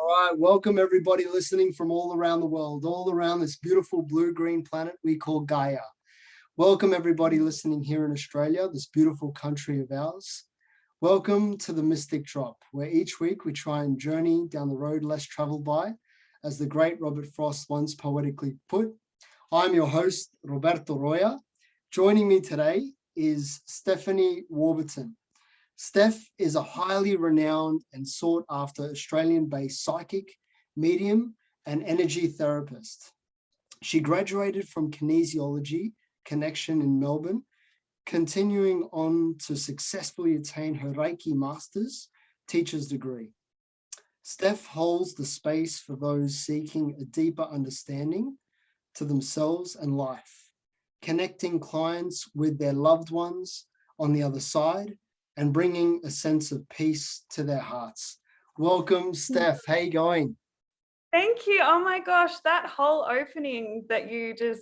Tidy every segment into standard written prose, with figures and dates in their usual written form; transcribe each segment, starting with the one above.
right, welcome everybody listening from all around the world, all around this beautiful blue-green planet we call Gaia. Welcome everybody listening here in Australia, this beautiful country of ours. Welcome to the Mystic Drop, where each week we try and journey down the road less traveled by, as the great Robert Frost once poetically put. I'm your host, Roberto Roya. Joining me today is Stephanie Warburton. Steph is a highly renowned and sought after Australian-based psychic, medium, and energy therapist. She graduated from kinesiology connection in Melbourne, continuing on to successfully attain her Reiki Master's teacher's degree. Steph holds the space for those seeking a deeper understanding to themselves and life, connecting clients with their loved ones on the other side, and bringing a sense of peace to their hearts. Welcome, Steph. How you going? Thank you. Oh my gosh, that whole opening that you just,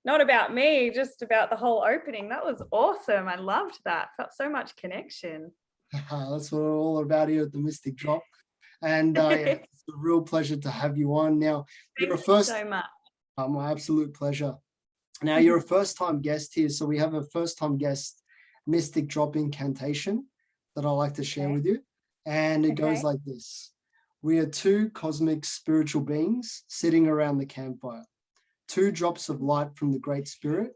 not about me, just about the whole opening, that was awesome. I loved that. Felt so much connection. That's what we're all about here at the Mystic Drop. And it's a real pleasure to have you on. Now, Thank you so much. My absolute pleasure. Now, you're a first-time guest here, so we have a first-time guest Mystic Drop incantation that I like to share with you. And it goes like this. We are two cosmic spiritual beings sitting around the campfire. Two drops of light from the Great Spirit.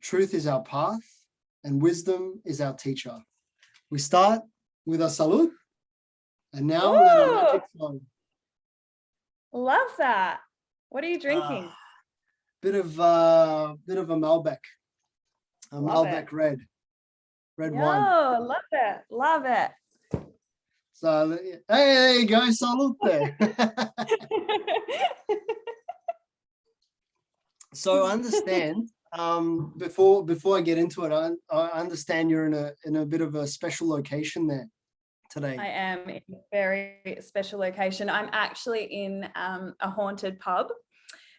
Truth is our path and wisdom is our teacher. We start with a salute. And now we're at a magic flow. Love that. What are you drinking? Bit of a Malbec. A Malbec red wine. Oh, love it. Love it. So, hey, there you go. Salute there. So I understand, before I get into it, I understand you're in a bit of a special location there today. I am in a very special location. I'm actually in a haunted pub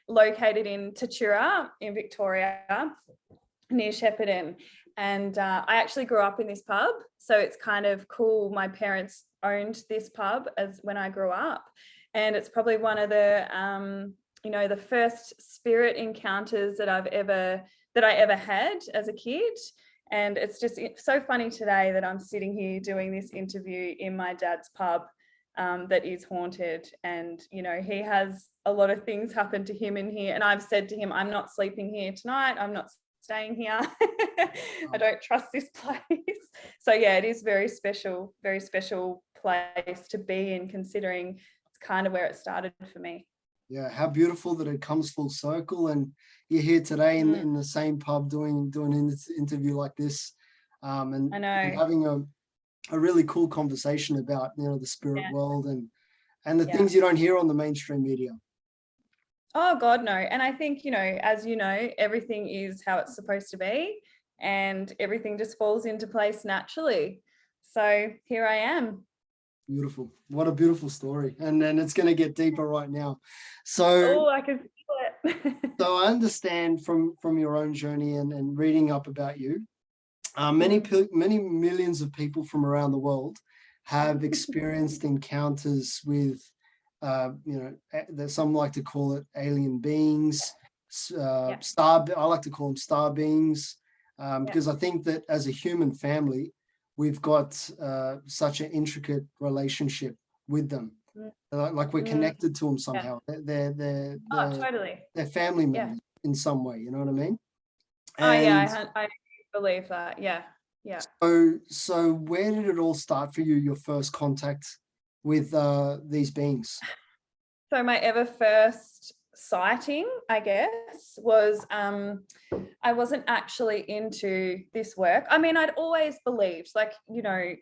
located in Tatura in Victoria, near Shepparton. And I actually grew up in this pub, so it's kind of cool. My parents owned this pub as when I grew up, and it's probably one of the the first spirit encounters that I ever had as a kid. And it's just so funny today that I'm sitting here doing this interview in my dad's pub that is haunted. And he has a lot of things happen to him in here, and I've said to him, I'm not sleeping here tonight, I'm not staying here. I don't trust this place. So yeah, it is very special place to be in, considering it's kind of where it started for me. Yeah, how beautiful that it comes full circle, and you're here today in the same pub doing an interview like this, and having a really cool conversation about the spirit world and the things you don't hear on the mainstream media. Oh God, no. And I think, as everything is how it's supposed to be, and everything just falls into place naturally. So here I am. Beautiful. What a beautiful story. And then it's going to get deeper right now. So I can feel it. So I understand from your own journey and reading up about you, many millions of people from around the world have experienced encounters with some like to call it alien beings, I like to call them star beings, because I think that as a human family, we've got such an intricate relationship with them. Like we're connected to them somehow. They're totally. They're family members in some way, you know what I mean? I believe that. Yeah. So where did it all start for you, your first contact with these beings? So my ever first sighting, I guess, was I wasn't actually into this work. I mean, I'd always believed,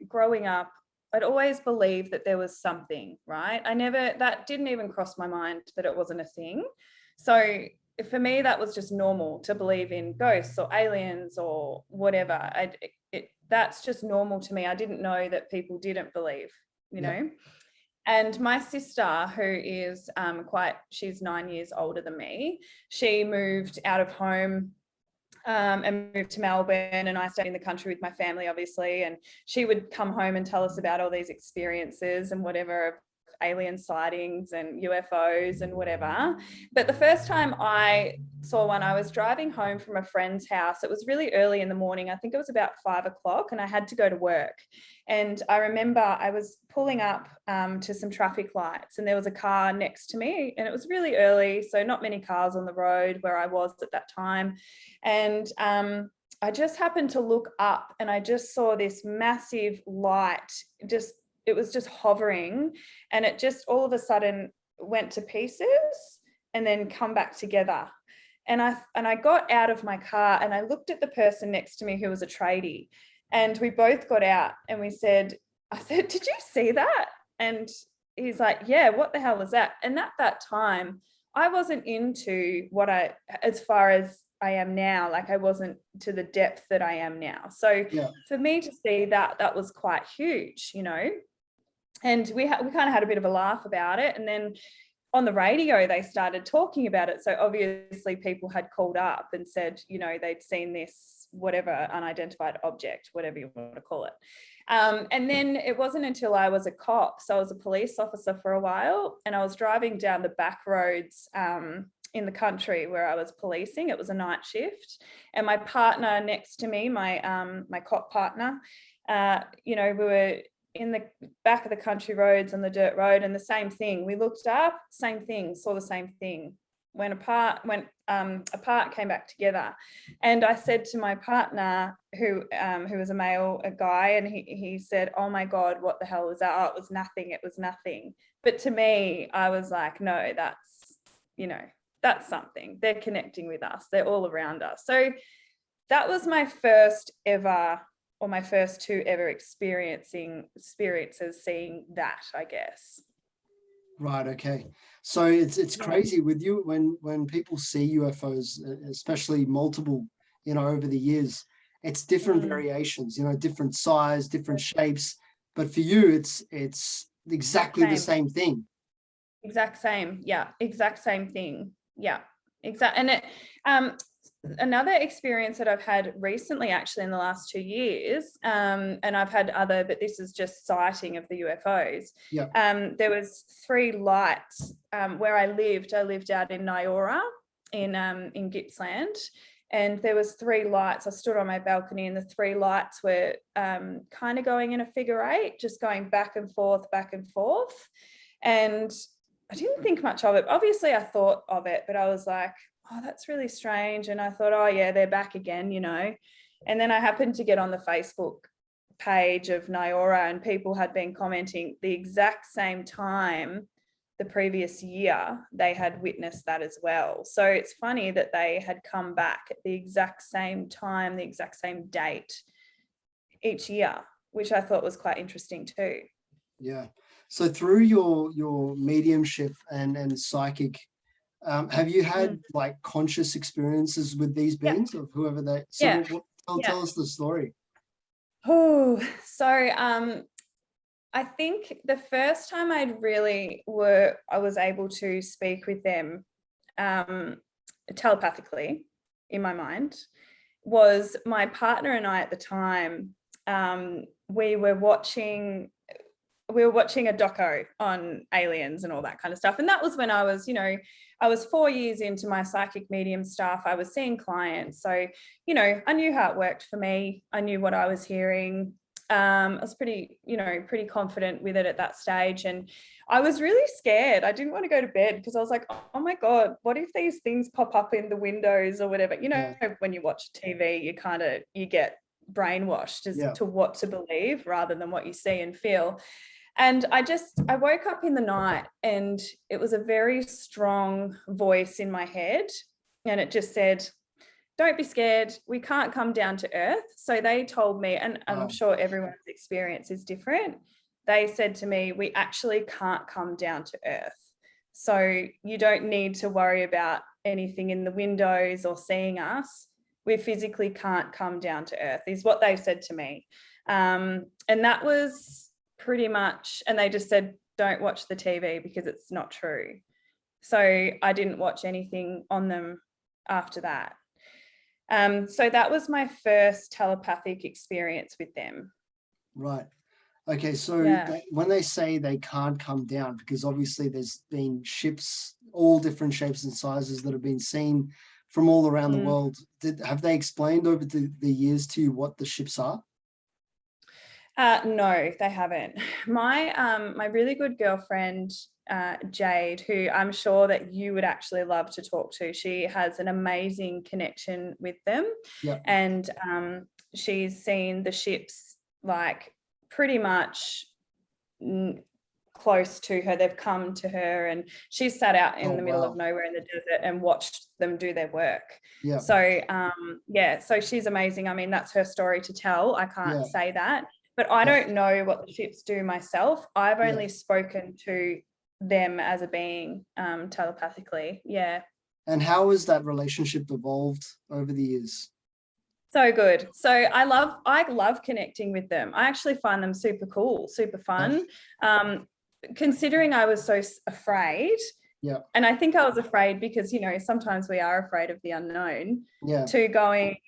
growing up, I'd always believed that there was something, right? That didn't even cross my mind that it wasn't a thing. So for me, that was just normal to believe in ghosts or aliens or whatever. That's just normal to me. I didn't know that people didn't believe, you know. And my sister, who is she's 9 years older than me, she moved out of home and moved to Melbourne, and I stayed in the country with my family, obviously, and she would come home and tell us about all these experiences and whatever, alien sightings and UFOs and whatever. But the first time I saw one, I was driving home from a friend's house. It was really early in the morning. I think it was about 5 o'clock, and I had to go to work. And I remember I was pulling up to some traffic lights, and there was a car next to me, and it was really early, so not many cars on the road where I was at that time. And I just happened to look up, and I just saw this massive light, it was just hovering, and it just all of a sudden went to pieces and then come back together. And I got out of my car, and I looked at the person next to me who was a tradie, and we both got out, and I said, did you see that? And he's like, yeah, what the hell was that? And at that time, I wasn't into as far as I am now, like I wasn't to the depth that I am now. So for me to see that, that was quite huge, you know. And we kind of had a bit of a laugh about it. And then on the radio, they started talking about it. So obviously people had called up and said, you know, they'd seen this, whatever, unidentified object, whatever you want to call it. And then it wasn't until I was a cop, so I was a police officer for a while, and I was driving down the back roads in the country where I was policing. It was a night shift, and my partner next to me, my cop partner, you know, we were in the back of the country roads on the dirt road, and the same thing. We looked up, same thing, saw the same thing. Went apart, came back together. And I said to my partner, who was a guy, and he said, oh my God, what the hell was that? Oh, it was nothing, it was nothing. But to me, I was like, no, that's, you know, that's something. They're connecting with us. They're all around us. So that was my first ever, or my first two ever experiences seeing that, I guess. Right. Okay. So it's crazy with you when people see UFOs, especially multiple, you know, over the years, it's different variations, you know, different size, different shapes. But for you, it's exactly the same thing. Exact same. Yeah. Exact same thing. Yeah. Exact. And it, another experience that I've had recently, actually in the last 2 years, and I've had other, but this is just sighting of the UFOs. There was 3 lights where I lived out in Nyora in Gippsland, and there was 3 lights. I stood on my balcony, and the 3 lights were kind of going in a figure 8, just going back and forth, and I didn't think much of it. Obviously I thought of it, but I was like, oh, that's really strange. And I thought, oh yeah, they're back again, you know. And then I happened to get on the Facebook page of Nyora, and people had been commenting the exact same time the previous year they had witnessed that as well. So it's funny that they had come back at the exact same time, the exact same date each year, which I thought was quite interesting too. Yeah. So through your mediumship and psychic, have you had like conscious experiences with these beings of whoever they? So tell us the story. Oh, so I think the first time I was able to speak with them telepathically in my mind was my partner and I at the time. We were watching a doco on aliens and all that kind of stuff. And that was when I was, you know, I was 4 years into my psychic medium stuff. I was seeing clients. So, you know, I knew how it worked for me. I knew what I was hearing. I was pretty confident with it at that stage. And I was really scared. I didn't want to go to bed because I was like, oh my God, what if these things pop up in the windows or whatever? You know, when you watch TV, you get brainwashed as to what to believe rather than what you see and feel. And I woke up in the night, and it was a very strong voice in my head, and it just said, don't be scared. We can't come down to earth. So they told me, and I'm sure everyone's experience is different. They said to me, we actually can't come down to earth. So you don't need to worry about anything in the windows or seeing us. We physically can't come down to earth, is what they said to me. And that was pretty much, and they just said, don't watch the TV because it's not true. So I didn't watch anything on them after that. So that was my first telepathic experience with them. Right. Okay, so Yeah. when they say they can't come down, because obviously there's been ships, all different shapes and sizes that have been seen from all around the Mm. world. Have they explained over the years to you what the ships are? No, they haven't. My really good girlfriend, Jade, who I'm sure that you would actually love to talk to. She has an amazing connection with them, Yeah. and she's seen the ships like pretty much close to her. They've come to her, and she's sat out in the middle of nowhere in the desert and watched them do their work. Yeah. So so she's amazing. I mean, that's her story to tell. I can't say that. But I don't know what the ships do myself. I've only spoken to them as a being telepathically. Yeah. And how has that relationship evolved over the years? So good. So I love connecting with them. I actually find them super cool, super fun. Considering I was so afraid. Yeah. And I think I was afraid because, you know, sometimes we are afraid of the unknown. Yeah. To going,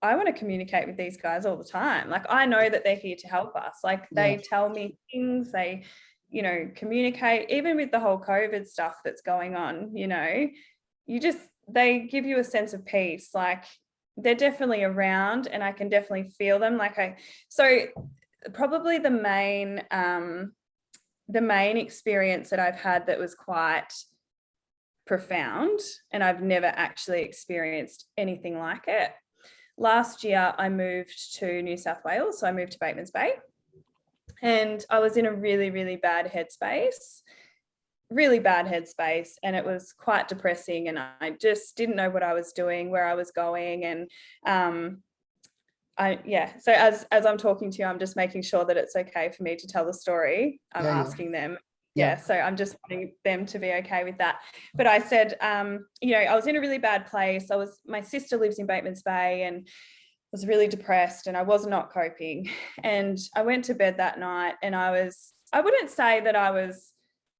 I want to communicate with these guys all the time. Like, I know that they're here to help us. Like, they tell me things, they, you know, communicate, even with the whole COVID stuff that's going on, you know, they give you a sense of peace. Like, they're definitely around, and I can definitely feel them. So probably the main experience that I've had that was quite profound, and I've never actually experienced anything like it. Last year, I moved to New South Wales. So I moved to Batemans Bay, and I was in a really, really bad headspace, and it was quite depressing, and I just didn't know what I was doing, where I was going. And so as I'm talking to you, I'm just making sure that it's okay for me to tell the story. I'm asking them. So I'm just wanting them to be okay with that. But I said, you know, I was in a really bad place. My sister lives in Batemans Bay, and was really depressed, and I was not coping. And I went to bed that night, and I wouldn't say that I was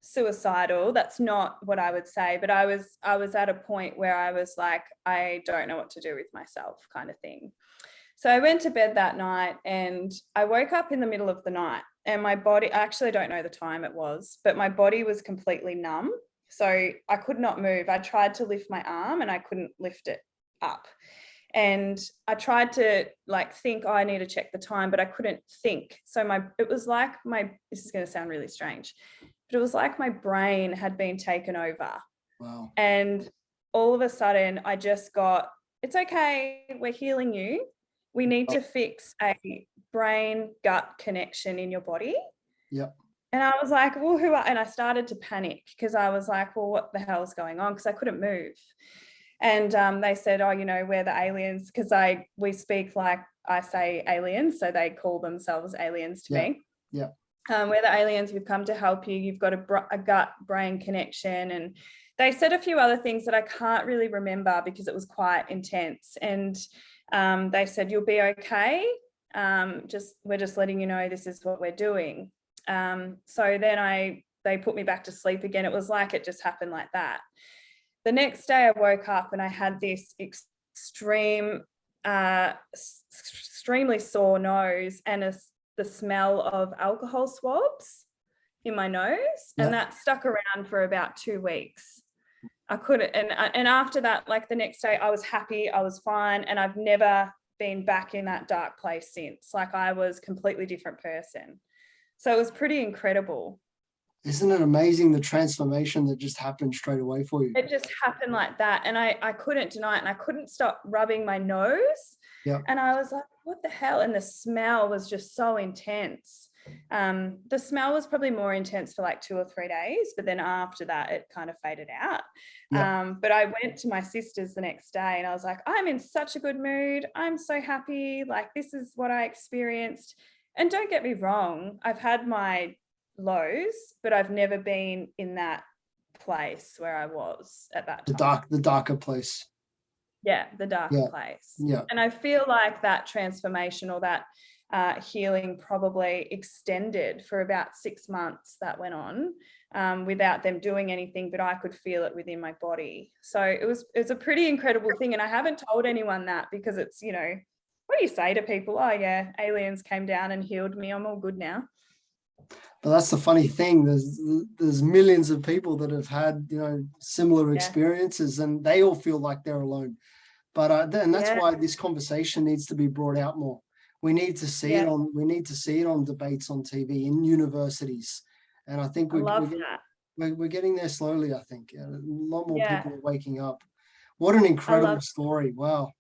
suicidal. That's not what I would say, but I was at a point where I was like, I don't know what to do with myself, kind of thing. So I went to bed that night, and I woke up in the middle of the night, and my body, I actually don't know the time it was, but my body was completely numb. So I could not move. I tried to lift my arm, and I couldn't lift it up. And I tried to think, I need to check the time, but I couldn't think. So it was like this is going to sound really strange, but it was like my brain had been taken over. Wow. And all of a sudden I just got, it's okay, we're healing you. We need to fix a brain gut connection in your body. Yep. And I was like, well, and I started to panic, because I was like, well, what the hell is going on? Because I couldn't move. And they said, oh, you know, we're the aliens, because we speak like I say aliens, so they call themselves aliens to me. Yeah. We're the aliens, we've come to help you. You've got a gut-brain connection. And they said a few other things that I can't really remember because it was quite intense. And they said, you'll be okay. We're just letting you know this is what we're doing. So then they put me back to sleep again. It was like it just happened like that. The next day I woke up and I had this extremely sore nose and the smell of alcohol swabs in my nose. And that stuck around for about 2 weeks. I couldn't, and after that, like the next day I was happy, I was fine. And I've never been back in that dark place since. Like, I was a completely different person. So it was pretty incredible. Isn't it amazing, the transformation that just happened straight away for you? It just happened like that. And I couldn't deny it, and I couldn't stop rubbing my nose. And I was like, what the hell? And the smell was just so intense. The smell was probably more intense for like 2 or 3 days, but then after that it kind of faded out. But I went to my sister's the next day and I was like, I'm in such a good mood. I'm so happy. Like, this is what I experienced. And don't get me wrong, I've had my lows, but I've never been in that place where I was at that time. The darker place. Yeah, the darker place. Yeah. And I feel like that transformation, or that healing, probably extended for about 6 months. That went on without them doing anything, but I could feel it within my body. So it's a pretty incredible thing. And I haven't told anyone that, because it's, you know, what do you say to people? Oh yeah, aliens came down and healed me, I'm all good now. But that's the funny thing. There's millions of people that have had, you know, similar experiences, and they all feel like they're alone. But and that's why this conversation needs to be brought out more. We need to see it on. We need to see it on debates on TV in universities, and I think we're getting there slowly. I think a lot more people are waking up. What an incredible story! Wow.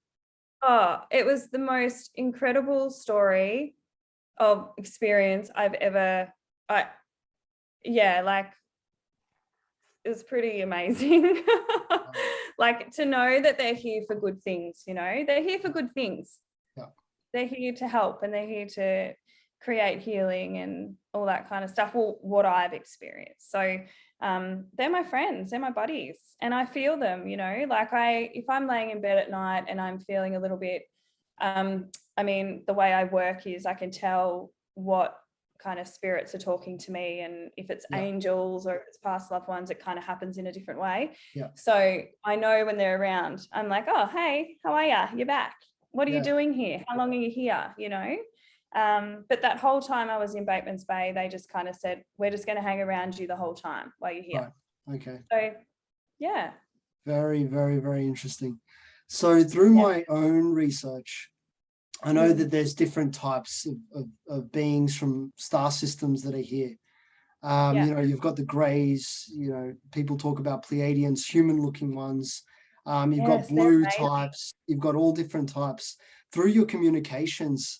Oh, it was the most incredible story of experience I've ever. Like it was pretty amazing. Like to know that they're here for good things, you know, they're here for good things. Yeah. They're here to help, and they're here to create healing and all that kind of stuff. Well, what I've experienced. So they're my friends, they're my buddies, and I feel them, you know, like if I'm laying in bed at night and I'm feeling a little bit, I mean, the way I work is I can tell what kind of spirits are talking to me, and if it's angels or if it's past loved ones, it kind of happens in a different way. So I know when they're around, I'm like, oh, hey, how are you? You're back. What are you doing here? How long are you here? You know, but that whole time I was in Bateman's Bay, they just kind of said, we're just going to hang around you the whole time while you're here. Right. Okay. So yeah. Very, very, very interesting. So through my own research, I know that there's different types of beings from star systems that are here. You know, you've got the greys, you know, people talk about Pleiadians, human-looking ones. You've got blue types, you've got all different types. Through your communications,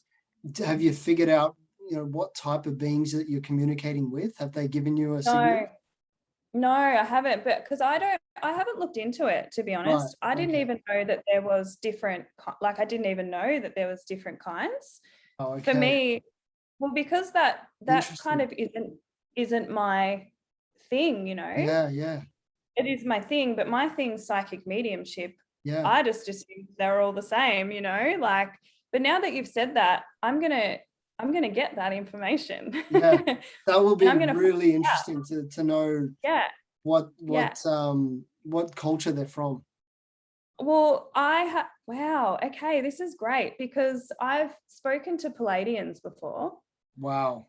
have you figured out, you know, what type of beings that you're communicating with? Have they given you a signal? No, I haven't, but because I haven't looked into it, to be honest. I didn't even know that there was different, like I didn't even know that there was different kinds. Oh, okay. For me, well, because that kind of isn't my thing, you know. Yeah. It is my thing, but my thing's psychic mediumship. Yeah. I just assumed they're all the same, you know, like, but now that you've said that, I'm gonna get that information. Yeah, that will be really interesting to know what culture they're from. Well, wow, okay, this is great, because I've spoken to Palladians before. Wow.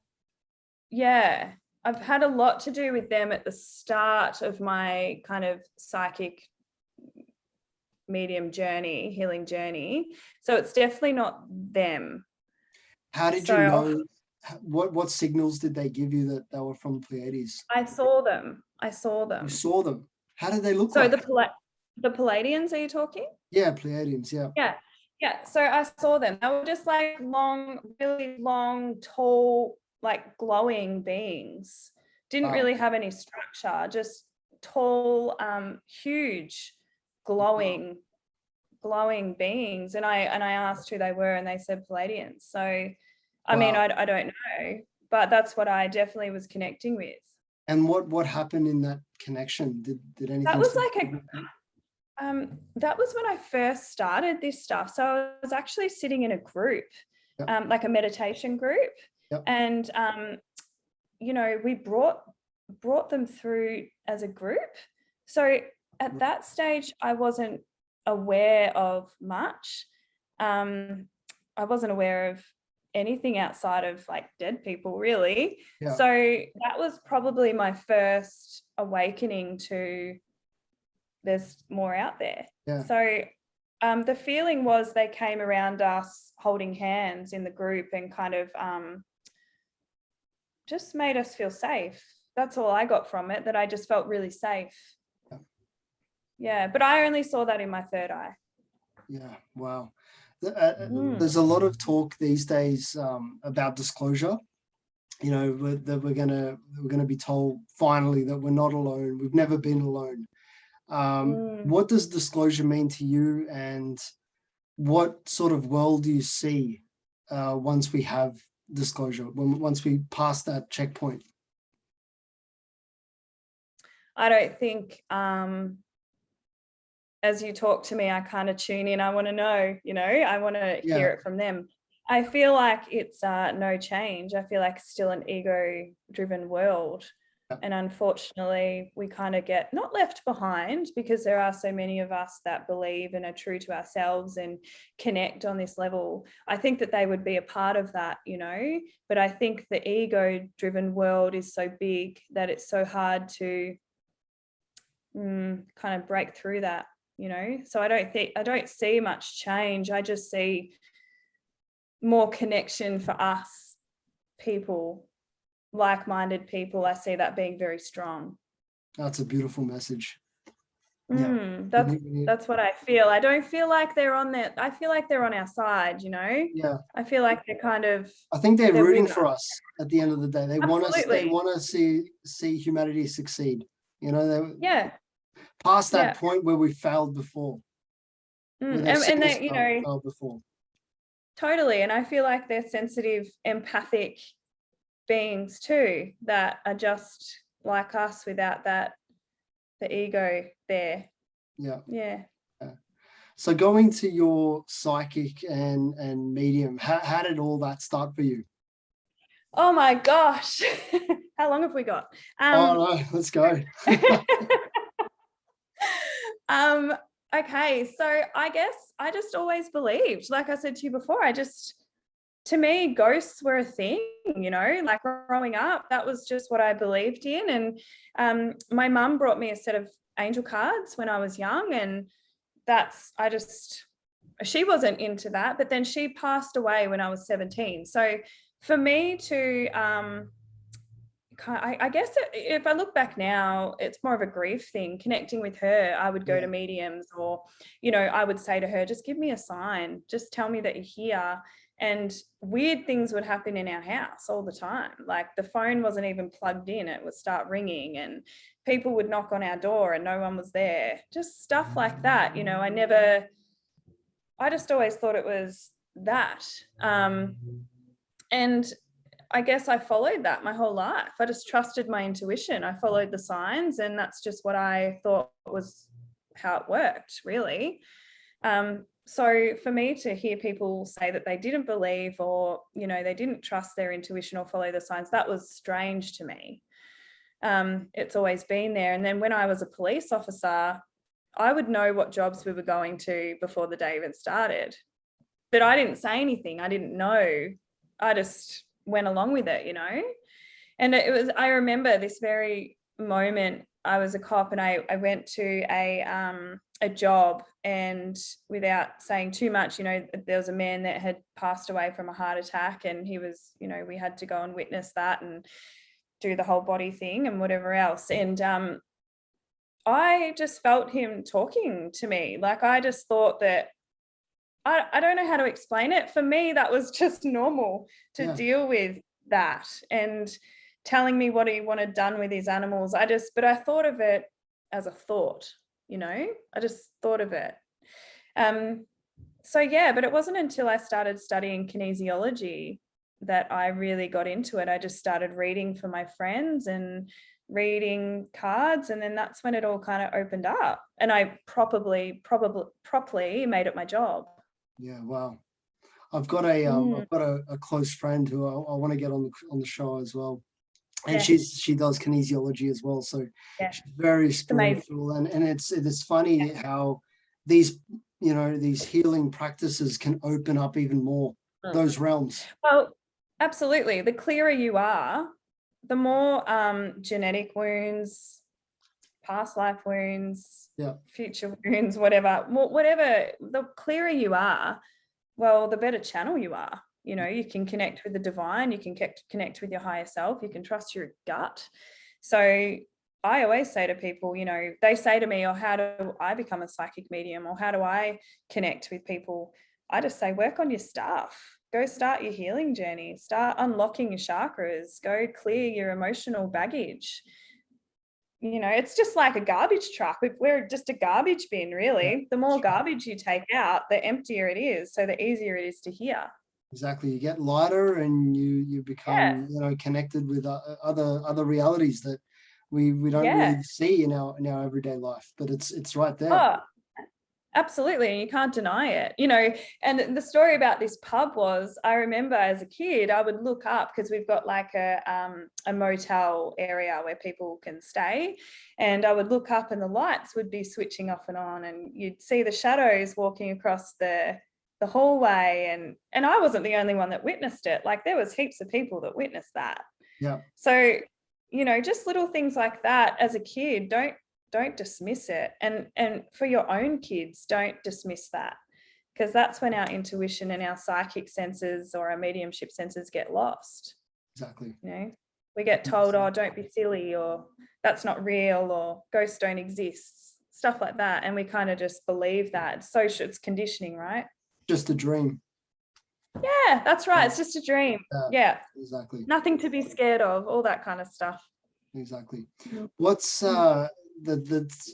Yeah, I've had a lot to do with them at the start of my kind of psychic medium journey, healing journey. So it's definitely not them. How did you know? What signals did they give you that they were from Pleiades? I saw them. You saw them. How did they look like? So the Palladians, are you talking? Yeah, Pleiadians, yeah. Yeah. So I saw them. They were just like long, really long, tall, like glowing beings. Didn't really have any structure, just tall, huge, glowing beings. And I asked who they were, and they said Palladians. So I mean, I don't know, but that's what I definitely was connecting with. And what happened in that connection? Did anything? That was like that was when I first started this stuff. So I was actually sitting in a group, like a meditation group, and you know, we brought them through as a group. So at that stage, I wasn't aware of much. I wasn't aware of anything outside of like dead people, really. So that was probably my first awakening to there's more out there. So the feeling was they came around us holding hands in the group and kind of just made us feel safe. That's all I got from it, that I just felt really safe. But I only saw that in my third eye. Yeah. Wow. There's a lot of talk these days about disclosure. You know, that we're gonna be told finally that we're not alone. We've never been alone. What does disclosure mean to you, and what sort of world do you see once we have disclosure? Once we pass that checkpoint? I don't think. As you talk to me, I kind of tune in. I want to know, you know, I want to hear it from them. I feel like it's no change. I feel like it's still an ego-driven world. And unfortunately, we kind of get not left behind, because there are so many of us that believe and are true to ourselves and connect on this level. I think that they would be a part of that, you know, but I think the ego-driven world is so big that it's so hard to kind of break through that, you know. So I don't see much change. I just see more connection for us people, like-minded people. I see that being very strong. That's a beautiful message. Yeah, That's what I feel. I don't feel like they're on there. I feel like they're on our side, you know. yeah. I feel like they're kind of. I think they're with rooting for us at the end of the day. They want us. They Absolutely. want to see humanity succeed. You know, they Yeah. past that point where we failed before. And they, you know, failed before. Totally. And I feel like they're sensitive, empathic beings too, that are just like us without the ego there. Yeah. So going to your psychic and medium, how did all that start for you? Oh my gosh. How long have we got? Oh no, let's go. Okay, so I guess I just always believed, like I said to you before, to me, ghosts were a thing, you know, like growing up, that was just what I believed in. And my mum brought me a set of angel cards when I was young, and she wasn't into that, but then she passed away when I was 17. So for me to, I guess if I look back now, it's more of a grief thing. Connecting with her, I would go to mediums, or, you know, I would say to her, just give me a sign, just tell me that you're here. And weird things would happen in our house all the time. Like the phone wasn't even plugged in, it would start ringing, and people would knock on our door and no one was there. Just stuff like that, you know. I just always thought it was that. And I guess I followed that my whole life. I just trusted my intuition. I followed the signs, and that's just what I thought was how it worked, really. So for me to hear people say that they didn't believe, or, you know, they didn't trust their intuition or follow the signs, that was strange to me. It's always been there. And then when I was a police officer, I would know what jobs we were going to before the day even started. But I didn't say anything. I didn't know. I just went along with it, you know. And I remember this very moment. I was a cop, and I went to a job, and without saying too much, you know, there was a man that had passed away from a heart attack, and he was, you know, we had to go and witness that and do the whole body thing and whatever else. And I just felt him talking to me. Like, I just thought that, I don't know how to explain it. For me, that was just normal to deal with that, and telling me what he wanted done with his animals. But I thought of it as a thought, you know, I just thought of it. So yeah, but it wasn't until I started studying kinesiology that I really got into it. I just started reading for my friends and reading cards, and then that's when it all kind of opened up, and I properly made it my job. Yeah, wow. I've got a close friend who I want to get on the show as well, and she does kinesiology as well. So she's very spiritual, and it's funny how these, you know, these healing practices can open up even more those realms. Well, absolutely. The clearer you are, the more genetic wounds, past life wounds, future wounds, whatever, the clearer you are, well, the better channel you are. You know, you can connect with the divine, you can connect with your higher self, you can trust your gut. So I always say to people, you know, they say to me, oh, how do I become a psychic medium, or how do I connect with people? I just say, work on your stuff. Go start your healing journey, start unlocking your chakras, go clear your emotional baggage. You know, it's just like a garbage truck. We're just a garbage bin, really. The more garbage you take out, the emptier it is. So the easier it is to hear. Exactly. You get lighter, and you become, you know, connected with other realities that we don't really see in our everyday life, but it's right there. Oh, Absolutely. And you can't deny it, you know. And the story about this pub was, I remember as a kid, I would look up, because we've got like a motel area where people can stay. And I would look up and the lights would be switching off and on, and you'd see the shadows walking across the hallway. And I wasn't the only one that witnessed it. Like, there was heaps of people that witnessed that. Yeah. So, you know, just little things like that as a kid, don't dismiss it. And for your own kids, don't dismiss that, because that's when our intuition and our psychic senses or our mediumship senses get lost. Exactly. You know, we get told, oh, don't be silly, or that's not real, or ghosts don't exist, stuff like that. And we kind of just believe that. It's conditioning, right? Just a dream. Yeah, that's right. It's just a dream. Yeah. Exactly. Nothing to be scared of, all that kind of stuff. Exactly. What's that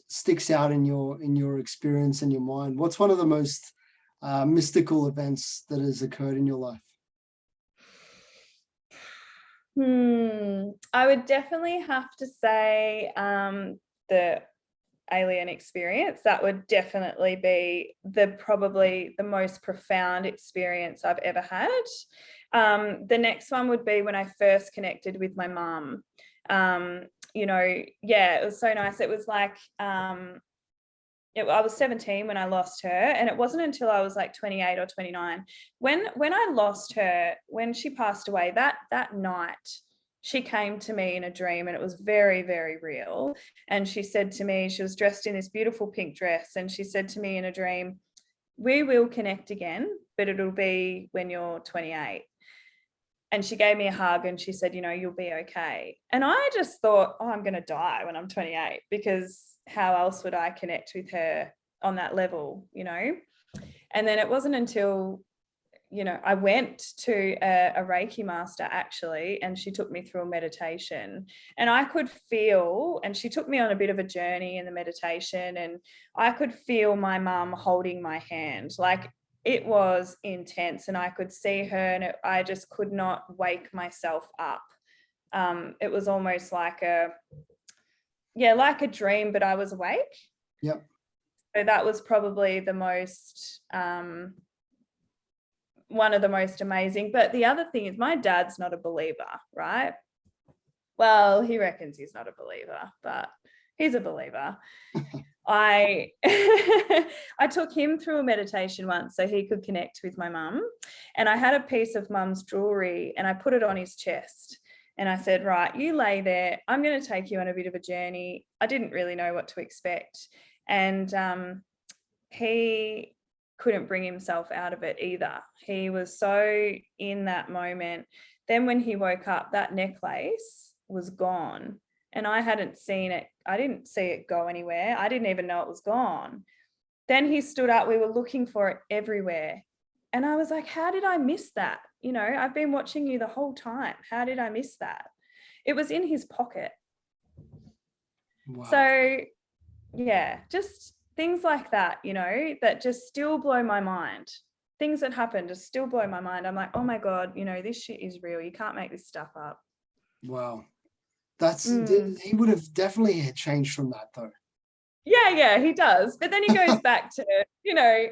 sticks out in your experience and your mind? What's one of the most mystical events that has occurred in your life? I would definitely have to say the alien experience. That would definitely be probably the most profound experience I've ever had. The next one would be when I first connected with my mum. You know, yeah, it was so nice. It was like I was 17 when I lost her, and it wasn't until I was like 28 or 29 when I lost her, when she passed away, that night she came to me in a dream, and it was very, very real. And she said to me, she was dressed in this beautiful pink dress, and she said to me in a dream, we will connect again, but it'll be when you're 28. And she gave me a hug and she said, you know, you'll be okay. And I just thought, oh, I'm going to die when I'm 28, because how else would I connect with her on that level, you know? And then it wasn't until, you know, I went to a Reiki master actually, and she took me through a meditation, and I could feel, and she took me on a bit of a journey in the meditation, and I could feel my mum holding my hand. Like, it was intense, and I could see her, and I just could not wake myself up. It was almost like a dream, but I was awake. Yep. So that was probably the most, one of the most amazing. But the other thing is, my dad's not a believer, right? Well, he reckons he's not a believer, but he's a believer. I took him through a meditation once so he could connect with my mum, and I had a piece of mum's jewelry and I put it on his chest, and I said, right, you lay there, I'm going to take you on a bit of a journey. I didn't really know what to expect, and he couldn't bring himself out of it either. He was so in that moment. Then when he woke up, that necklace was gone. And I hadn't seen it. I didn't see it go anywhere. I didn't even know it was gone. Then he stood up. We were looking for it everywhere. And I was like, how did I miss that? You know, I've been watching you the whole time. How did I miss that? It was in his pocket. Wow. So, yeah, just things like that, you know, that just still blow my mind. Things that happen just still blow my mind. I'm like, oh my God, you know, this shit is real. You can't make this stuff up. Wow. He would have definitely changed from that though. Yeah, he does. But then he goes back to, you know,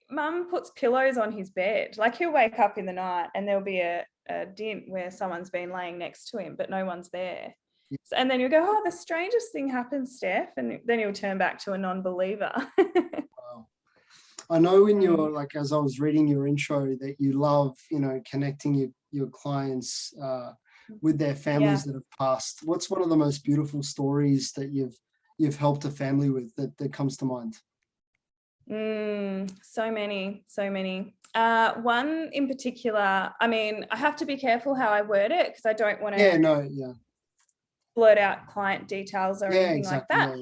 mum puts pillows on his bed. Like, he'll wake up in the night and there'll be a dint where someone's been laying next to him, but no one's there. Yeah. And then you'll go, oh, the strangest thing happened, Steph. And then you'll turn back to a non-believer. Wow. I know when you're like, as I was reading your intro, that you love, you know, connecting your clients with their families that have passed. What's one of the most beautiful stories that you've helped a family with that comes to mind? So many. One in particular, I mean, I have to be careful how I word it, because I don't want to blurt out client details or anything like that.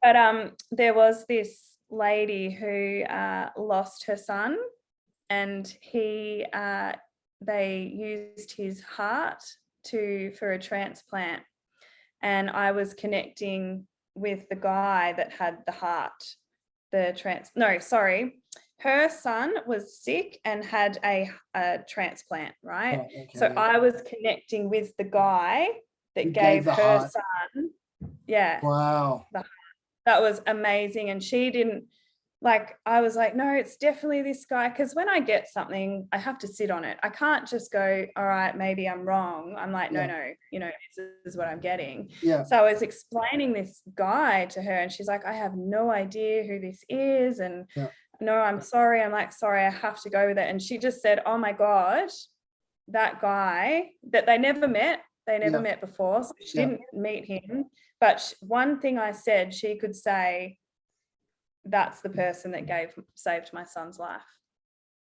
But there was this lady who lost her son, and they used his heart for a transplant, and I was connecting with the guy that had the heart. Her son was sick and had a transplant, right? Oh, okay. So I was connecting with the guy that gave her son. Yeah. Wow. that was amazing. And she didn't, like, I was like, no, it's definitely this guy. Because when I get something, I have to sit on it. I can't just go, all right, maybe I'm wrong. I'm like, no, you know, this is what I'm getting. Yeah. So I was explaining this guy to her, and she's like, I have no idea who this is. And no, I'm sorry. I'm like, sorry, I have to go with it. And she just said, oh my God, that guy that they never met. They never met before. So she didn't meet him. But one thing I said, she could say, that's the person that saved my son's life.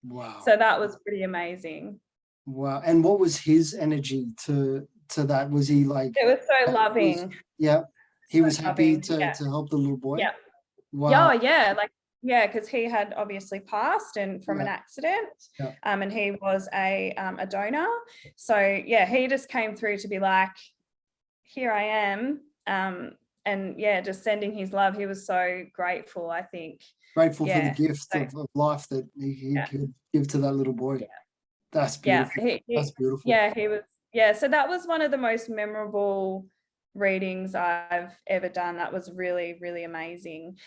Wow. So that was pretty amazing. Wow. And what was his energy to that? Was he like, it was so loving. He was happy to help the little boy. Wow. Because he had obviously passed and from an accident. And he was a donor. So he just came through to be like, here I am. And just sending his love. He was so grateful, I think. Grateful for the gift of life that he could give to that little boy. That's beautiful. That's beautiful. He was. So that was one of the most memorable readings I've ever done. That was really, really amazing.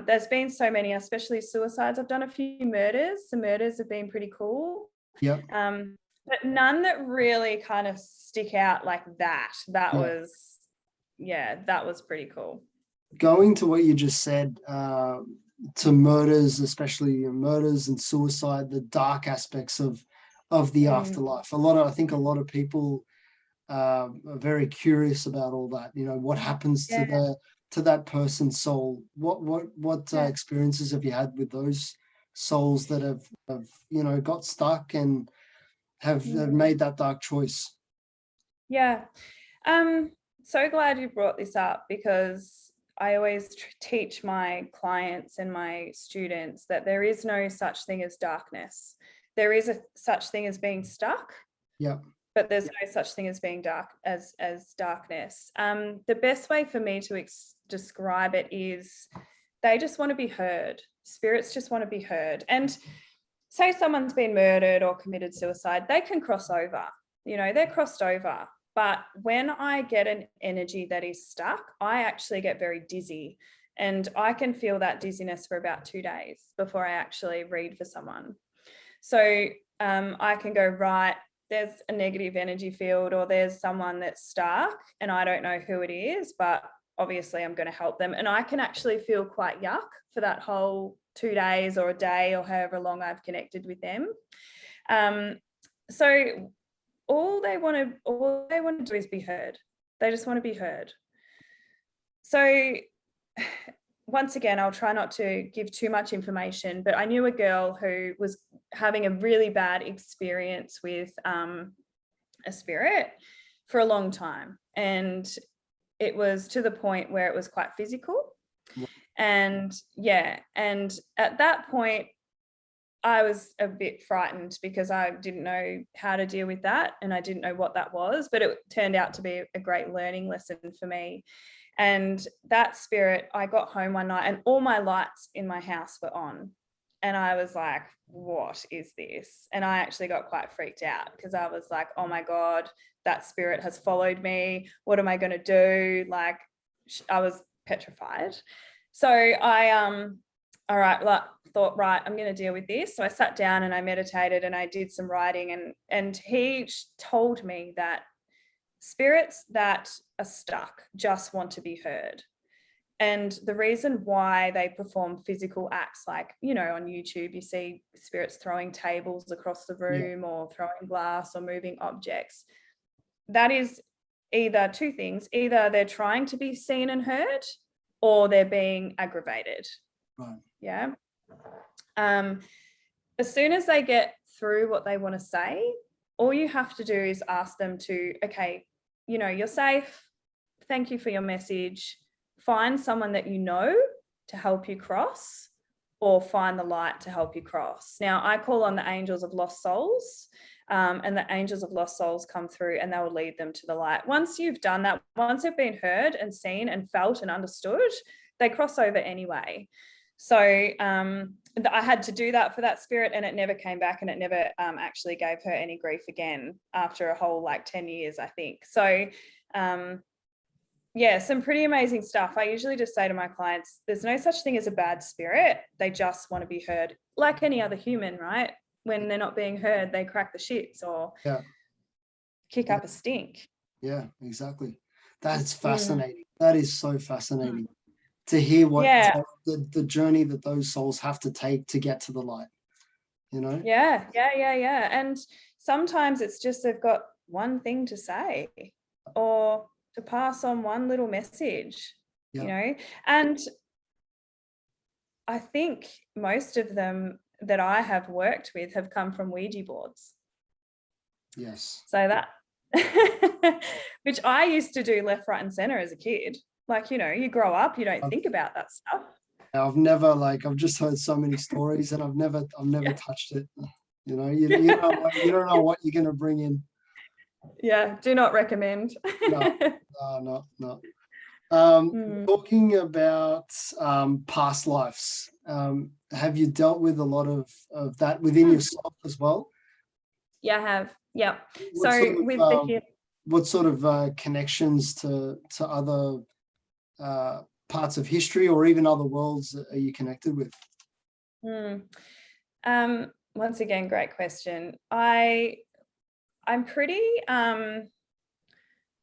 There's been so many, especially suicides. I've done a few murders. The murders have been pretty cool. But none that really kind of stick out like that. That was pretty cool. Going to what you just said, to murders, especially murders and suicide, the dark aspects of the afterlife. I think a lot of people are very curious about all that. You know, what happens to that person's soul? What experiences have you had with those souls that have got stuck and have made that dark choice? So glad you brought this up, because I always teach my clients and my students that there is no such thing as darkness. There is such thing as being stuck. But there's no such thing as being dark as darkness. The best way for me to describe it is they just want to be heard. Spirits just want to be heard. And say someone's been murdered or committed suicide, they can cross over. They're crossed over. But when I get an energy that is stuck, I actually get very dizzy, and I can feel that dizziness for about 2 days before I actually read for someone. So I can go, right, there's a negative energy field, or there's someone that's stuck and I don't know who it is, but obviously I'm going to help them. And I can actually feel quite yuck for that whole 2 days or a day or however long I've connected with them. So all they want to do is be heard. They just want to be heard. So once again, I'll try not to give too much information, but I knew a girl who was having a really bad experience with a spirit for a long time. And it was to the point where it was quite physical. And at that point, I was a bit frightened because I didn't know how to deal with that, and I didn't know what that was, but it turned out to be a great learning lesson for me. And that spirit, I got home one night and all my lights in my house were on. And I was like, what is this? And I actually got quite freaked out, because I was like, oh my God, that spirit has followed me. What am I going to do? Like, I was petrified. So I thought, right, I'm going to deal with this. So I sat down and I meditated and I did some writing, and he told me that spirits that are stuck just want to be heard. And the reason why they perform physical acts, like, on YouTube, you see spirits throwing tables across the room or throwing glass or moving objects. That is either two things. Either they're trying to be seen and heard, or they're being aggravated. Right. Yeah. As soon as they get through what they want to say, all you have to do is ask them to, okay, you're safe. Thank you for your message. Find someone that you know to help you cross, or find the light to help you cross. Now, I call on the angels of lost souls, and the angels of lost souls come through and they will lead them to the light. Once you've done that, once they've been heard and seen and felt and understood, they cross over anyway. So I had to do that for that spirit, and it never came back, and it never actually gave her any grief again after a whole 10 years, I think. So yeah, some pretty amazing stuff. I usually just say to my clients, there's no such thing as a bad spirit. They just want to be heard like any other human, right? When they're not being heard, they crack the shits or kick up a stink. Yeah, exactly. That's fascinating. That is so fascinating to hear what the journey that those souls have to take to get to the light, you know? Yeah. And sometimes it's just they've got one thing to say or to pass on one little message, you know? And I think most of them that I have worked with have come from Ouija boards. Yes. So that, which I used to do left, right, and center as a kid. Like, you know, you grow up, you don't think about that stuff. I've never, like, I've just heard so many stories and I've never touched it. You know, you don't know what you're going to bring in. Yeah, do not recommend. No. Talking about past lives, have you dealt with a lot of that within yourself as well? Yeah, I have. Yeah. What sort of connections to other parts of history or even other worlds are you connected with? Once again, great question. I'm pretty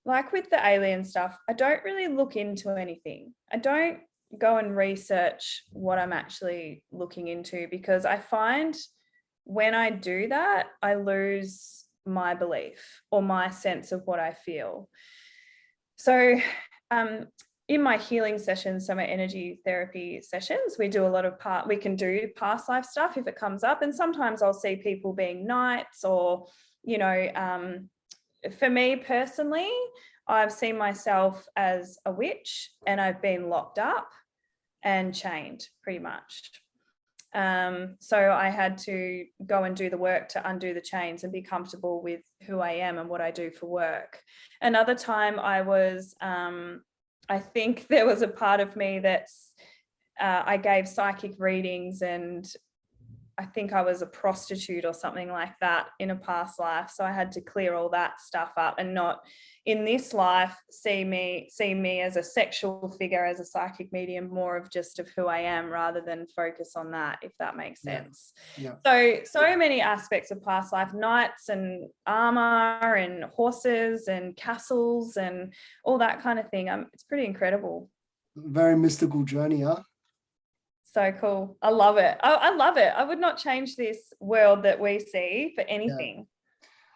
like with the alien stuff, I don't really look into anything. I don't go and research what I'm actually looking into, because I find when I do that, I lose my belief or my sense of what I feel. So in my healing sessions, so my energy therapy sessions, we do a lot of we can do past life stuff if it comes up. And sometimes I'll see people being knights or, you know, for me personally, I've seen myself as a witch and I've been locked up and chained pretty much. So I had to go and do the work to undo the chains and be comfortable with who I am and what I do for work. Another time I was, I think there was a part of me that's, I gave psychic readings, and I think I was a prostitute or something like that in a past life. So I had to clear all that stuff up and not in this life see me as a sexual figure, as a psychic medium, more of just of who I am rather than focus on that, if that makes sense. So many aspects of past life, knights and armor and horses and castles and all that kind of thing. It's pretty incredible. Very mystical journey, huh? So cool. I love it. I love it. I would not change this world that we see for anything.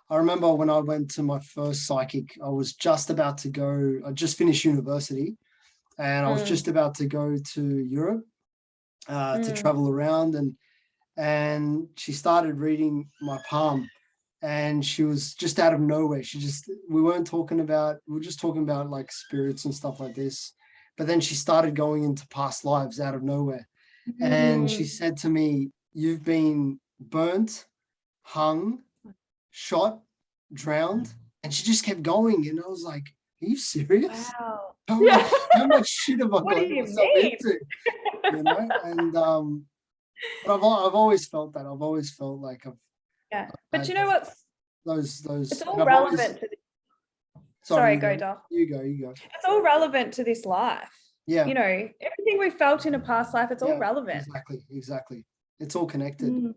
I remember when I went to my first psychic, I was just about to go, I just finished university and I was just about to go to Europe to travel around, and she started reading my palm, and she was just out of nowhere. We were just talking about like spirits and stuff like this. But then she started going into past lives out of nowhere. And she said to me, "You've been burnt, hung, shot, drowned." And she just kept going. And I was like, "Are you serious? Wow. How much shit have I got myself into?" You know? And but I've always felt that. I've always felt like but you know what? Those it's all relevant to this. Sorry, go, Doc. You go. It's all relevant to this life. Yeah. You know, everything we felt in a past life, it's all relevant. Exactly. It's all connected.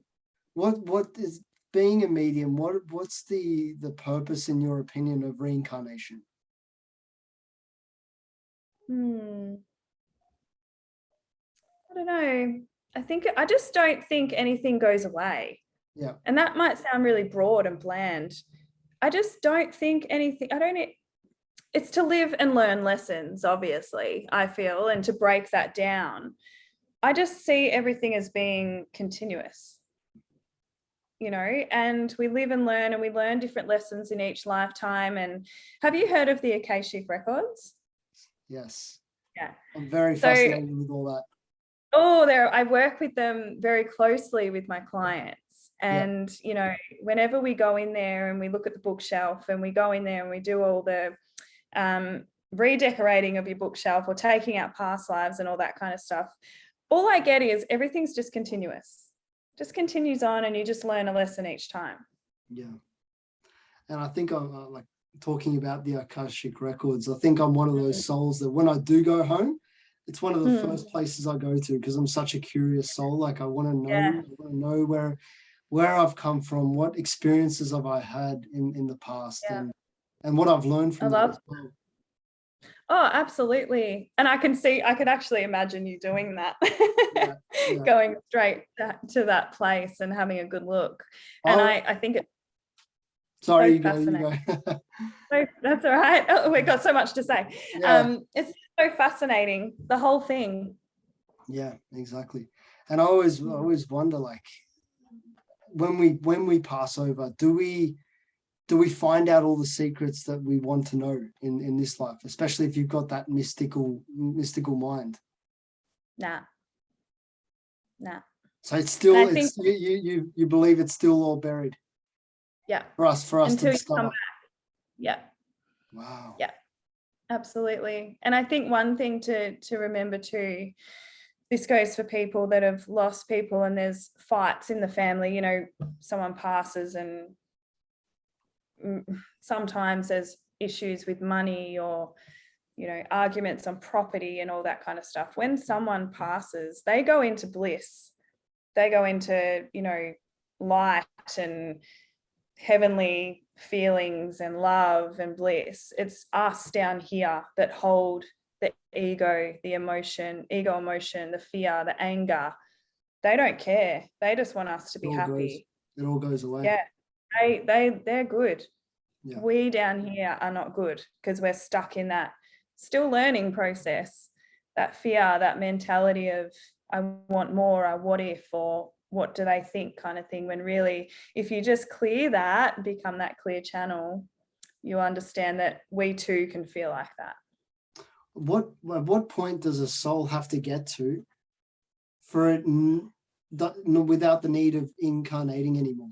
What is being a medium? What's the purpose, in your opinion, of reincarnation? I don't know. I just don't think anything goes away. Yeah. And that might sound really broad and bland. I just don't think anything, it's to live and learn lessons, obviously, I feel, and to break that down. I just see everything as being continuous, you know, and we live and learn, and we learn different lessons in each lifetime. And have you heard of the Akashic Records? Yes. Yeah. I'm very fascinated with all that. I work with them very closely with my clients. And, you know, whenever we go in there and we look at the bookshelf and we go in there and we do all the redecorating of your bookshelf or taking out past lives and all that kind of stuff, all I get is everything's just continuous, just continues on, and you just learn a lesson each time. Yeah. And I think like talking about the Akashic records. I think I'm one of those souls that when I do go home, it's one of the first places I go to, because I'm such a curious soul. Like I want to know where I've come from, what experiences have I had in the past, and what I've learned from that as well. Oh, absolutely. And I could actually imagine you doing that, going straight to that place and having a good look. And I think it's sorry, so you go. So, that's all right. Oh, we've got so much to say. It's so fascinating, the whole thing. Yeah, exactly. And I always wonder, like, when we pass over, do we find out all the secrets that we want to know in this life, especially if you've got that mystical mind? Nah. So it's still, you believe it's still all buried. Yeah. For us until to discover. You come back. Yeah. Wow. Yeah. Absolutely. And I think one thing to remember too, this goes for people that have lost people and there's fights in the family, you know, someone passes and sometimes there's issues with money or, you know, arguments on property and all that kind of stuff. When someone passes, they go into bliss. They go into, you know, light and heavenly feelings and love and bliss. It's us down here that hold the ego emotion, the fear, the anger. They don't care. They just want us to be happy. It all goes away. Yeah, they're good. Yeah. We down here are not good because we're stuck in that still learning process, that fear, that mentality of I want more, or what if, or what do they think kind of thing, when really if you just clear that, become that clear channel, you understand that we too can feel like that. At what point does a soul have to get to for it without the need of incarnating anymore?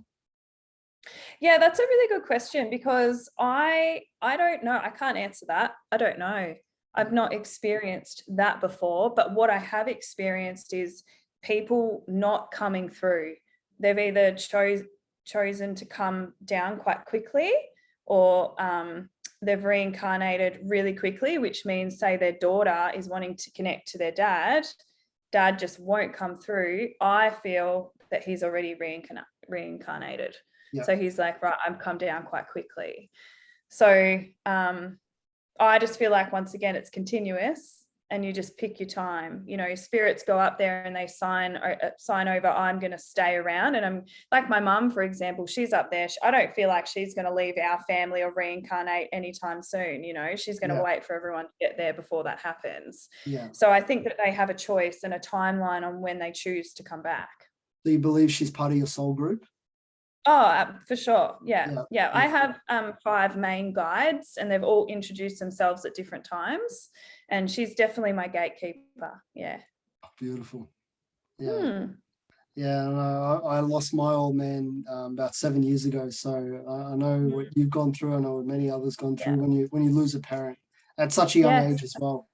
Yeah, that's a really good question, because I don't know. I can't answer that. I don't know. I've not experienced that before, but what I have experienced is people not coming through. They've either chosen to come down quite quickly, or they've reincarnated really quickly, which means, say, their daughter is wanting to connect to their dad just won't come through. I feel that he's already reincarnated. Yeah. So he's like, right, I've come down quite quickly. So I just feel like, once again, it's continuous and you just pick your time. You know, spirits go up there and they sign over, I'm going to stay around. And I'm like, my mum, for example, she's up there. I don't feel like she's going to leave our family or reincarnate anytime soon. You know, she's going to wait for everyone to get there before that happens. Yeah. So I think that they have a choice and a timeline on when they choose to come back. Do you believe she's part of your soul group? Oh, for sure. Yeah. I have 5 main guides and they've all introduced themselves at different times. And she's definitely my gatekeeper. Yeah. Beautiful. Yeah. Yeah. And I lost my old man about 7 years ago. So I know what you've gone through. I know what many others gone through when you lose a parent at such a young age as well.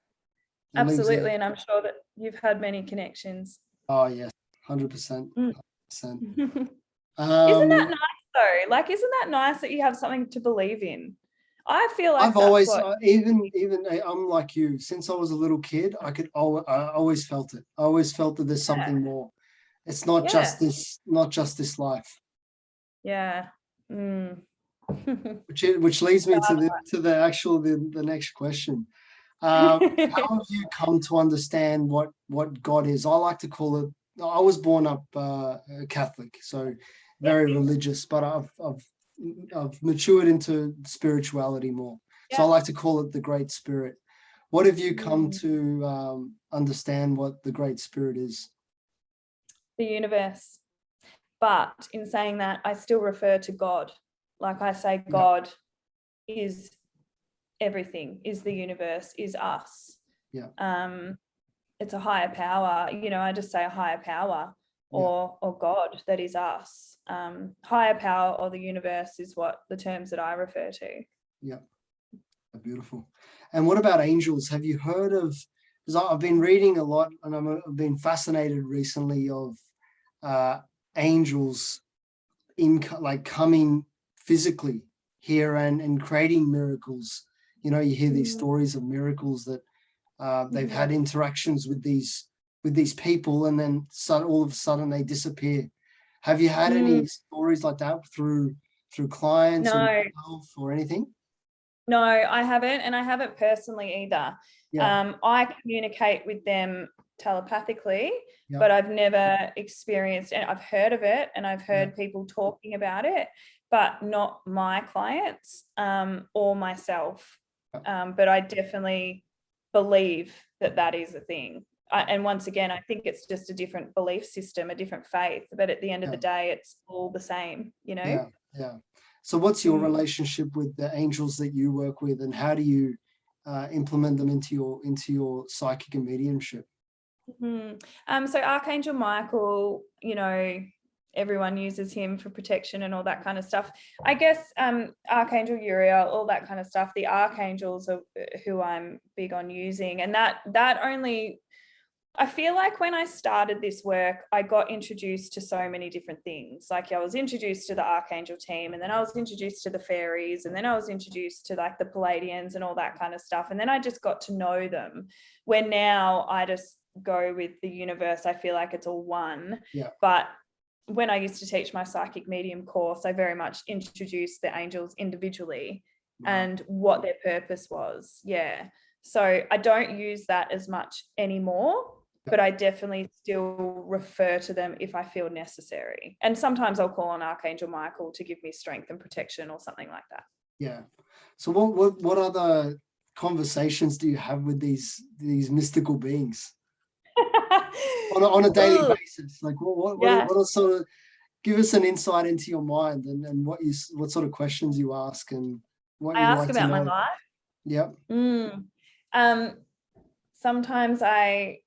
Absolutely. And I'm sure that you've had many connections. Oh, yes. 100%. 100%. Isn't that nice though? Like, isn't that nice that you have something to believe in? I feel like I've always, even I'm like you. Since I was a little kid, I always felt it. I always felt that there's something more. It's not just this life. Yeah. Which leads me to the next question. How have you come to understand what God is? I like to call it. I was born up Catholic, so very religious, but I've matured into spirituality more. So I like to call it the Great Spirit. What have you come to understand what the Great Spirit is? The universe. But in saying that, I still refer to God. Like I say, God is everything, is the universe, is us. Yeah. It's a higher power, you know, I just say a higher power or God that is us. Higher power or the universe is what the terms that I refer to. Yeah, beautiful. And what about angels? Have you heard of, because I've been reading a lot and I've been fascinated recently of angels coming physically here and creating miracles. You know, you hear these stories of miracles that they've had interactions with these people, and then all of a sudden they disappear. Have you had any stories like that through clients or yourself or anything? No, I haven't, and I haven't personally either. Yeah. I communicate with them telepathically, Yeah. but I've never experienced, and I've heard of it, and I've heard people talking about it, but not my clients or myself. But I definitely believe that that is a thing. And once again, I think it's just a different belief system, a different faith, but at the end of the day, it's all the same, you know? Yeah, yeah. So what's your relationship with the angels that you work with, and how do you implement them into your psychic and mediumship? So Archangel Michael, you know, everyone uses him for protection and all that kind of stuff. I guess Archangel Uriel, all that kind of stuff. The archangels are who I'm big on using, and that only, I feel like when I started this work, I got introduced to so many different things. Like I was introduced to the Archangel team, and then I was introduced to the fairies, and then I was introduced to like the Palladians and all that kind of stuff. And then I just got to know them, where now I just go with the universe. I feel like it's all one. Yeah. But when I used to teach my psychic medium course, I very much introduced the angels individually and what their purpose was. Yeah. So I don't use that as much anymore, but I definitely still refer to them if I feel necessary. And sometimes I'll call on Archangel Michael to give me strength and protection or something like that. Yeah. So what other conversations do you have with these mystical beings on a daily basis? Like what are sort of, give us an insight into your mind and what sort of questions you ask and what I you ask like about to know. my life. Yep. Sometimes I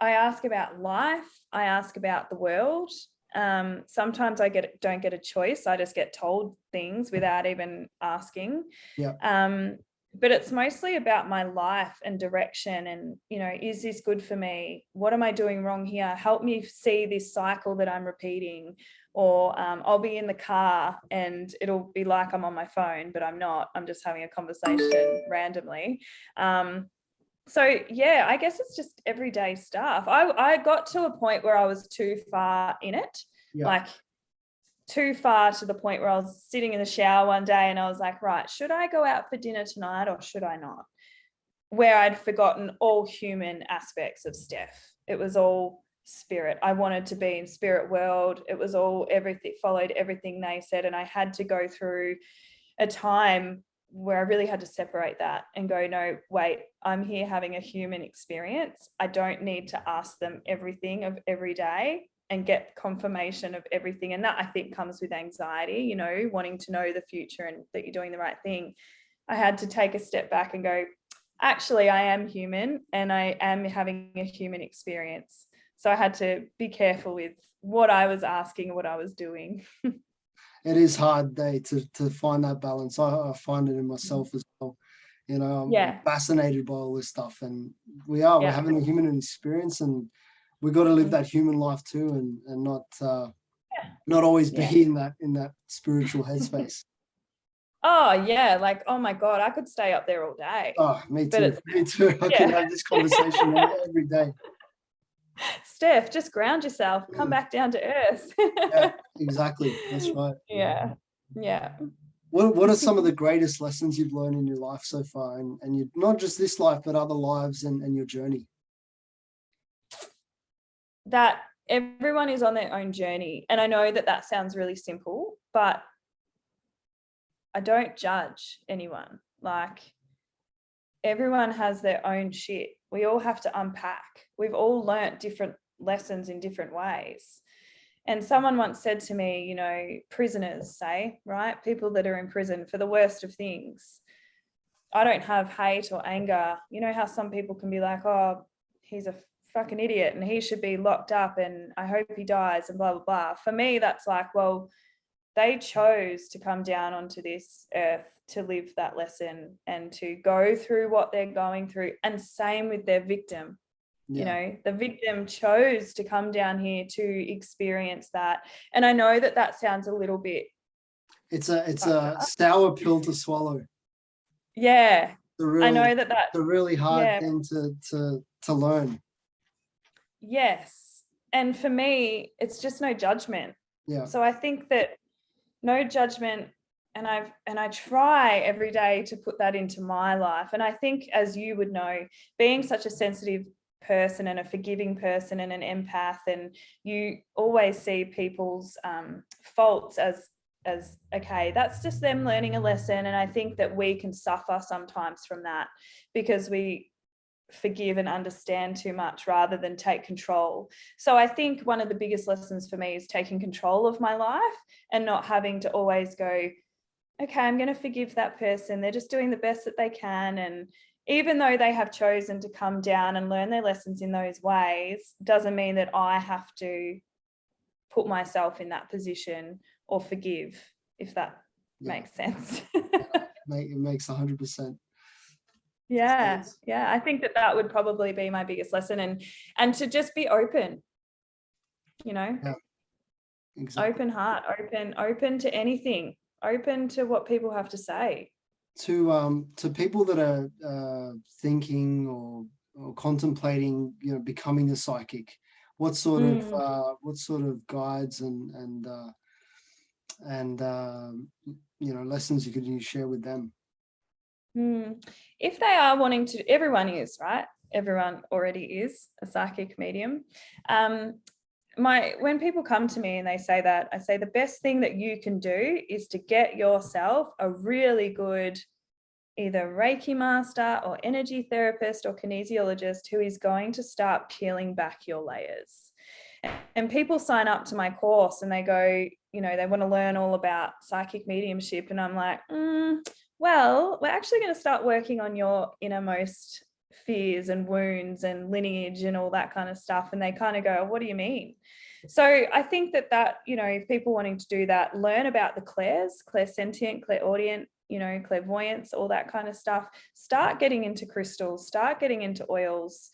ask about life. I ask about the world. Sometimes I don't get a choice. I just get told things without even asking. Yeah. But it's mostly about my life and direction, and, you know, is this good for me? What am I doing wrong here? Help me see this cycle that I'm repeating. Or I'll be in the car and it'll be like I'm on my phone, but I'm not. I'm just having a conversation randomly. So yeah, I guess it's just everyday stuff. I got to a point where I was too far in it, like too far to the point where I was sitting in the shower one day and I was like, right, should I go out for dinner tonight or should I not? Where I'd forgotten all human aspects of Steph. It was all spirit. I wanted to be in spirit world. It was all everything, followed everything they said. And I had to go through a time where I really had to separate that and go, no, wait, I'm here having a human experience. I don't need to ask them everything of every day and get confirmation of everything. And that, I think, comes with anxiety, you know, wanting to know the future and that you're doing the right thing. I had to take a step back and go, actually, I am human and I am having a human experience. So I had to be careful with what I was asking, what I was doing. It is hard, to find that balance. I find it in myself as well. You know, I'm fascinated by all this stuff, and we're having a human experience, and we've got to live that human life too, and not always be in that spiritual headspace. Oh yeah, like, oh my God, I could stay up there all day. Oh, me too. Me too. I could have this conversation every day. Steph, just ground yourself, come back down to earth. Yeah, exactly. That's right. Yeah. What are some of the greatest lessons you've learned in your life so far, and you, not just this life, but other lives and your journey? That everyone is on their own journey. And I know that sounds really simple, but I don't judge anyone. Like, everyone has their own shit. We all have to unpack. We've all learnt different lessons in different ways. And someone once said to me, you know, prisoners, say, right? People that are in prison for the worst of things. I don't have hate or anger. You know how some people can be like, oh, he's a fucking idiot and he should be locked up and I hope he dies and blah, blah, blah. For me, that's like, well, they chose to come down onto this earth to live that lesson and to go through what they're going through. And same with their victim. You know, the victim chose to come down here to experience that. And I know that sounds a little bit It's a sour pill to swallow. Yeah, I know that it's a really hard yeah. thing to learn. Yes. And for me, it's just no judgment. Yeah. So I think that no judgment, and I try every day to put that into my life. And I think, as you would know, being such a sensitive person and a forgiving person and an empath, and you always see people's faults as okay, that's just them learning a lesson. And I think that we can suffer sometimes from that because we forgive and understand too much rather than take control. So I think one of the biggest lessons for me is taking control of my life and not having to always go, okay, I'm going to forgive that person. They're just doing the best that they can. And even though they have chosen to come down and learn their lessons in those ways, doesn't mean that I have to put myself in that position or forgive, if that makes sense. It makes 100%. Yeah. I think that would probably be my biggest lesson, and to just be open, Yeah, exactly. open heart, open to anything, open to what people have to say. To people that are thinking or contemplating, becoming a psychic, what sort of guides and lessons you could share with them? If they are wanting to, everyone is, right? Everyone already is a psychic medium. When people come to me and they say that, I say the best thing that you can do is to get yourself a really good either Reiki master or energy therapist or kinesiologist who is going to start peeling back your layers. And people sign up to my course and they go, they want to learn all about psychic mediumship. And I'm like, well, we're actually going to start working on your innermost fears and wounds and lineage and all that kind of stuff. And they kind of go, what do you mean? So I think that, if people wanting to do that, learn about the clairs, clairsentient, clairaudient, clairvoyance, all that kind of stuff, start getting into crystals, start getting into oils,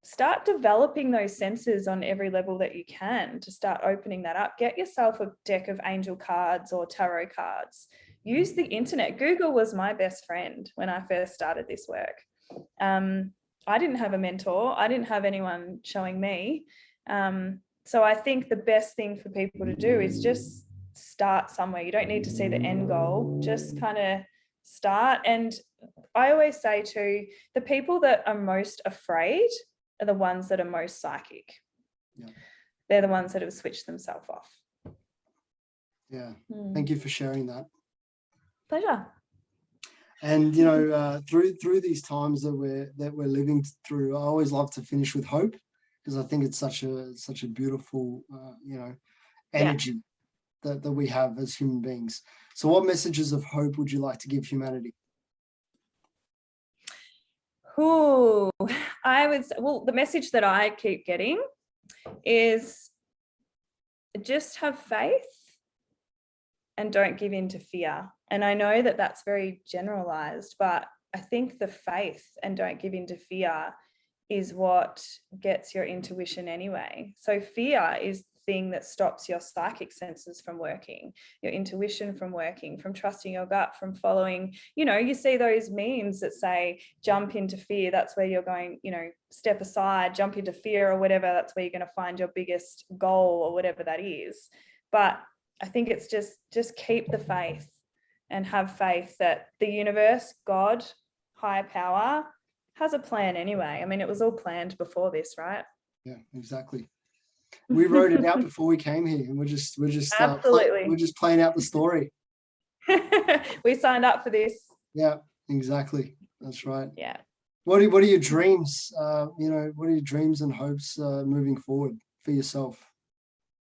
start developing those senses on every level that you can to start opening that up. Get yourself a deck of angel cards or tarot cards. Use the internet. Google was my best friend when I first started this work. I didn't have a mentor. I didn't have anyone showing me. So I think the best thing for people to do is just start somewhere. You don't need to see the end goal. Just kind of start. And I always say too, the people that are most afraid are the ones that are most psychic. Yeah. They're the ones that have switched themselves off. Yeah. Thank you for sharing that. Pleasure. And through these times that we're living through, I always love to finish with hope, because I think it's such a beautiful energy that we have as human beings. So what messages of hope would you like to give humanity? I would say, the message that I keep getting is just have faith and don't give in to fear. And I know that that's very generalized, but I think the faith and don't give in to fear is what gets your intuition anyway. So fear is the thing that stops your psychic senses from working, your intuition from working, from trusting your gut, from following, you see those memes that say, jump into fear. That's where you're going, step aside, jump into fear or whatever. That's where you're going to find your biggest goal or whatever that is. But I think it's just keep the faith and have faith that the universe, God, higher power, has a plan anyway. I mean, it was all planned before this, right? Yeah, exactly. We wrote it out before we came here, and we're just absolutely we're just playing out the story. We signed up for this. Yeah, exactly. That's right. Yeah. What are your dreams? What are your dreams and hopes moving forward for yourself?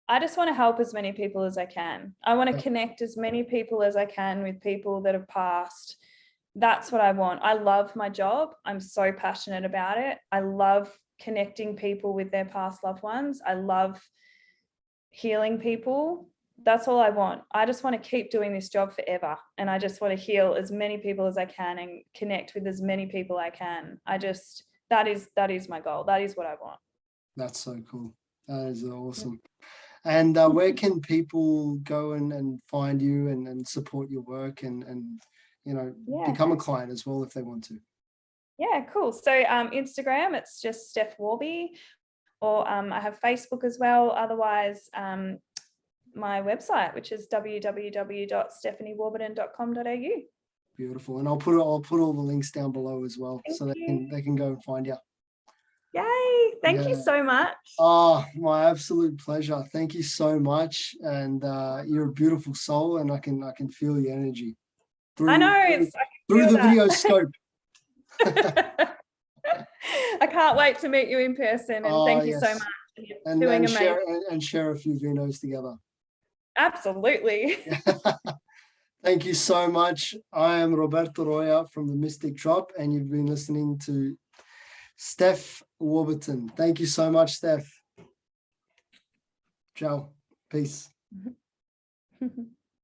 I just want to help as many people as I can. I want to connect as many people as I can with people that have passed. That's what I want. I love my job. I'm so passionate about it. I love connecting people with their past loved ones. I love healing people. That's all I want. I just want to keep doing this job forever. And I just want to heal as many people as I can and connect with as many people I can. That is my goal. That is what I want. That's so cool. That is awesome. And where can people go and find you and support your work and you know, become a client as well if they want to? Yeah, cool. So Instagram, it's just Steph Warby, or I have Facebook as well. Otherwise, my website, which is www.stephaniewarburton.com.au. Beautiful. And I'll put all the links down below as well, Thank so you. they can go and find you. Yay. Thank you so much. Oh, my absolute pleasure. Thank you so much. And you're a beautiful soul, and I can feel your energy I know, through the video scope. I can't wait to meet you in person, and thank you so much. And Doing amazing. share a few vinos together. Absolutely. Thank you so much. I am Roberto Roya from the Mystic Drop, and you've been listening to Steph Warburton. Thank you so much, Steph. Ciao. Peace.